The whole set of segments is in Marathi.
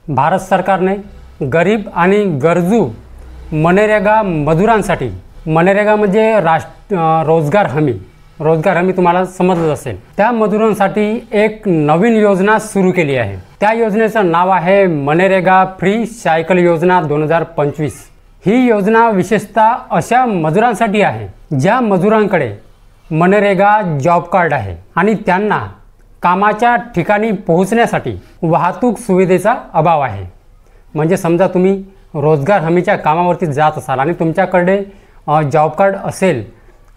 भारत सरकारने गरीब आणि गरजू मनरेगा मजुरांसाठी, मनरेगा म्हणजे रोजगार हमी तुम्हाला समजलं असेल, त्या मजुरांसाठी एक नवीन योजना सुरू केली आहे। त्या योजनेचं नाव आहे मनरेगा फ्री सायकल योजना 2025। ही योजना विशेषतः अशा मजुरांसाठी आहे ज्या मजुरांकडे मनरेगा जॉब कार्ड आहे आणि त्यांना कामाच्या ठिकाणी पोहोचण्यासाठी वाहतूक सुविधेचा अभाव आहे। म्हणजे समजा तुम्ही रोजगार हमीच्या कामावरती जात असाल आणि तुमच्याकडे जॉब कार्ड असेल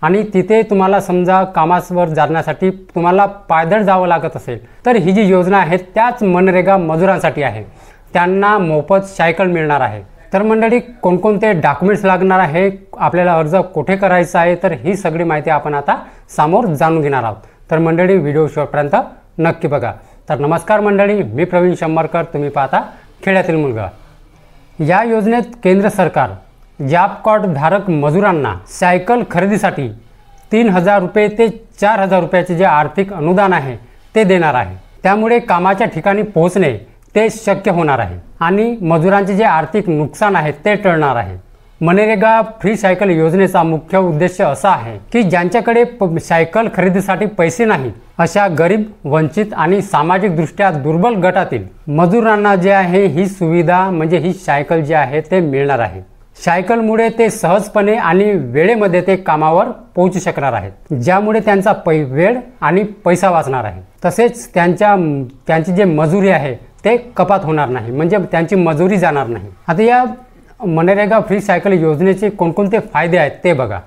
आणि तिथे तुम्हाला समजा कामावर जाण्यासाठी तुम्हाला पायदळ जावं लागत असेल, तर ही जी योजना आहे त्याच मनरेगा मजुरांसाठी आहे। त्यांना मोफत सायकल मिळणार आहे। तर मंडळी, कोणकोणते डॉक्युमेंट्स लागणार आहे, आपल्याला अर्ज कुठे करायचा आहे, तर ही सगळी माहिती आपण आता समोर जाणून घेणार आहोत। तर मंडळी, व्हिडिओ शेवटपर्यंत नक्की बघा। तर नमस्कार मंडळी, मी प्रवीण शंभरकर, तुम्ही पाहता खेड्यातील मुलगा। या योजनेत केंद्र सरकार जॉब कार्ड धारक मजुरांना सायकल खरेदीसाठी 3000 रुपये ते 4000 रुपयाचे जे आर्थिक अनुदान आहे ते देणार आहे। त्यामुळे कामाच्या ठिकाणी पोहोचणे ते शक्य होणार आहे आणि मजुरांचे जे आर्थिक नुकसान आहे ते टळणार आहे। मनरेगा फ्री सायकल योजनेचा मुख्य उद्देश असा आहे की ज्यांच्याकडे सायकल खरेदीसाठी पैसे नाहीत, अशा गरीब, वंचित आणि सामाजिकदृष्ट्या दुर्बल गटातील मजुरांना जे आहे ही सुविधा म्हणजे ही सायकल जी आहे ते मिळणार आहे। सायकलमुळे ते सहजपणे आणि वेळेमध्ये ते कामावर पोहोचू शकणार आहेत, ज्यामुळे त्यांचा वेळ आणि पैसा वाचणार आहे। तसेच त्यांची जे मजुरी आहे ते कपात होणार नाही, म्हणजे त्यांची मजुरी जाणार नाही। आता या मनरेगा फ्री सायकल योजनेचे कोणकोणते फायदे आहेत ते बघा।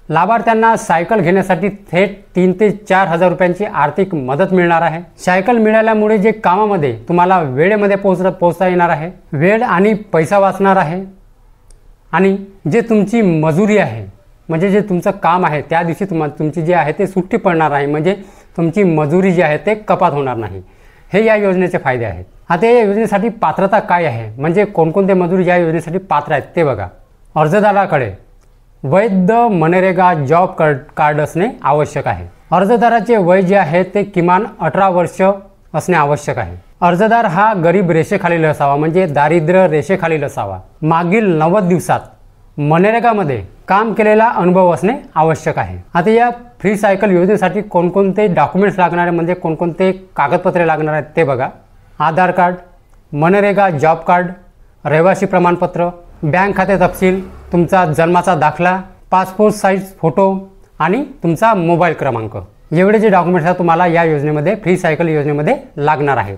लाभार्थ्यांना सायकल घेण्यासाठी थेट 3 ते 4000 रुपयांची आर्थिक मदत मिळणार आहे। सायकल मिळाल्यामुळे जे कामामध्ये तुम्हाला वेळेमध्ये पोहोचता येणार आहे, वेळ आणि पैसा वाचणार आहे आणि जे तुमची मजुरी आहे म्हणजे जे तुमचं काम आहे त्या दिवशी तुमची जी आहे ते सुट्टी पडणार आहे, म्हणजे तुमची मजुरी जी आहे ते कपात होणार नाही। हे या योजनेचे फायदे आहेत। आता या योजनेसाठी पात्रता काय आहे, म्हणजे कोणकोणते मजूर या योजनेसाठी पात्र आहेत ते बघा। अर्जदाराकडे वैध मनरेगा जॉब कार्ड असणे आवश्यक आहे। अर्जदाराचे वय जे आहे ते किमान 18 वर्ष असणे आवश्यक आहे। अर्जदार हा गरीब रेषेखालील असावा, म्हणजे दारिद्र्य रेषेखालील असावा। मागील 90 दिवसात मनरेगामध्ये काम केलेला अनुभव असणे आवश्यक आहे। आता या फ्री सायकल योजनेसाठी कोणकोणते डॉक्युमेंट्स लागणार आहे, म्हणजे कोणकोणते कागदपत्रे लागणार आहेत ते बघा। आधार कार्ड, मनरेगा जॉब कार्ड, रहिवासी प्रमाणपत्र, बँक खाते तपशील, तुमचा जन्माचा दाखला, पासपोर्ट साईज फोटो आणि तुमचा मोबाईल क्रमांक, एवढे जे डॉक्युमेंट्स आहेत तुम्हाला या योजनेमध्ये, फ्री सायकल योजनेमध्ये लागणार आहे।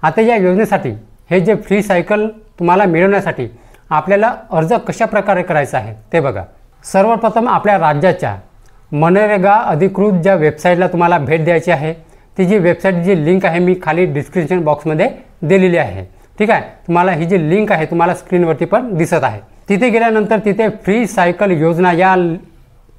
आता या योजनेसाठी हे जे फ्री सायकल तुम्हाला मिळवण्यासाठी आपल्याला अर्ज कशा प्रकारे करायचा आहे ते बघा। सर्वप्रथम आपल्या राज्याच्या मनरेगा अधिकृत ज्या वेबसाईटला तुम्हाला भेट द्यायची आहे, ती जी वेबसाईट जी लिंक आहे मी खाली डिस्क्रिप्शन बॉक्समध्ये दिलेली आहे, ठीक आहे। तुम्हाला ही जी लिंक आहे तुम्हाला स्क्रीनवरती पण दिसत आहे। तिथे गेल्यानंतर तिथे फ्री सायकल योजना या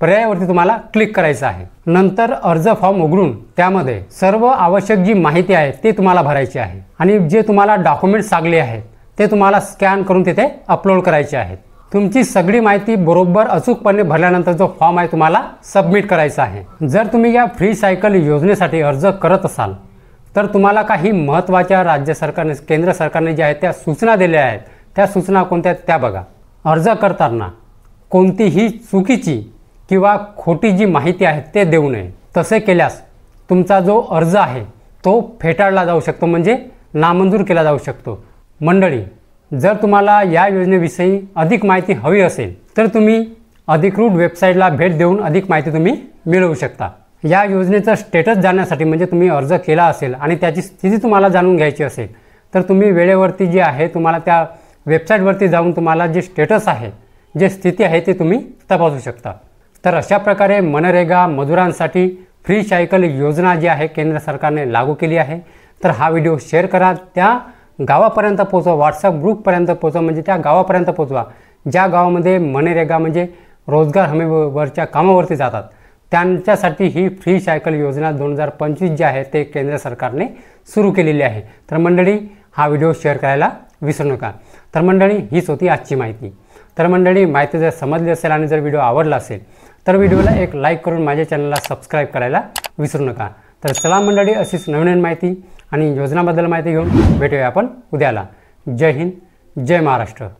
पर्यायावरती तुम्हाला क्लिक करायचं आहे। नंतर अर्ज फॉर्म उघडून त्यामध्ये सर्व आवश्यक जी माहिती आहे ते तुम्हाला भरायची आहे आणि जे तुम्हाला डॉक्युमेंट्स लागले आहेत ते तुम्हाला स्कॅन करून तिथे अपलोड करायचे आहेत। तुमची सगळी माहिती बरोबर अचूकपणे भरल्यानंतर जो फॉर्म आहे तुम्हाला सबमिट करायचा आहे। जर तुम्ही या फ्री सायकल योजनेसाठी अर्ज करत असाल तर तुम्हाला काही महत्त्वाच्या राज्य सरकारने, केंद्र सरकारने जे आहेत त्या सूचना दिल्या आहेत, त्या सूचना कोणत्या त्या बघा। अर्ज करताना कोणतीही चुकीची किंवा खोटी जी माहिती आहे ते देऊ नये। तसे केल्यास तुमचा जो अर्ज आहे तो फेटाळला जाऊ शकतो, म्हणजे नामंजूर केला जाऊ शकतो। मंडळी, जर तुम्हाला या योजनेविषयी अधिक माहिती हवी असेल तर तुम्ही अधिकृत वेबसाईटला भेट देऊन अधिक माहिती तुम्ही मिळवू शकता। या योजनेचं स्टेटस जाणण्यासाठी, म्हणजे तुम्ही अर्ज केला असेल आणि त्याची स्थिती तुम्हाला जाणून घ्यायची असेल तर तुम्ही वेळेवरती जे आहे तुम्हाला त्या वेबसाईटवरती जाऊन तुम्हाला जे स्टेटस आहे, जे स्थिती आहे ते तुम्ही तपासू शकता। तर अशा प्रकारे मनरेगा मजुरांसाठी फ्री सायकल योजना जी आहे केंद्र सरकारने लागू केली आहे। तर हा व्हिडिओ शेअर करा, त्या गावापर्यंत पोहोचवा, व्हॉट्सअप ग्रुपपर्यंत पोहोचवा, म्हणजे त्या गावापर्यंत पोहोचवा ज्या गावामध्ये मनरेगा म्हणजे रोजगार हमीवरच्या कामावरती जातात, त्यांच्यासाठी ही फ्री सायकल योजना 2025 जी आहे ते केंद्र सरकारने सुरू केलेली आहे। तर मंडळी, हा व्हिडिओ शेअर करायला विसरू नका। तर मंडळी, हीच होती आजची माहिती। तर मंडळी, माहिती जर समजली असेल आणि जर व्हिडिओ आवडला असेल तर व्हिडिओला एक लाईक करून माझ्या चॅनलला सबस्क्राईब करायला विसरू नका। तर चला मंडळी, अशीच नवीन माहिती आणि योजनाबद्दल माहिती घेऊन भेटूया आपण उद्याला। जय हिंद, जय महाराष्ट्र.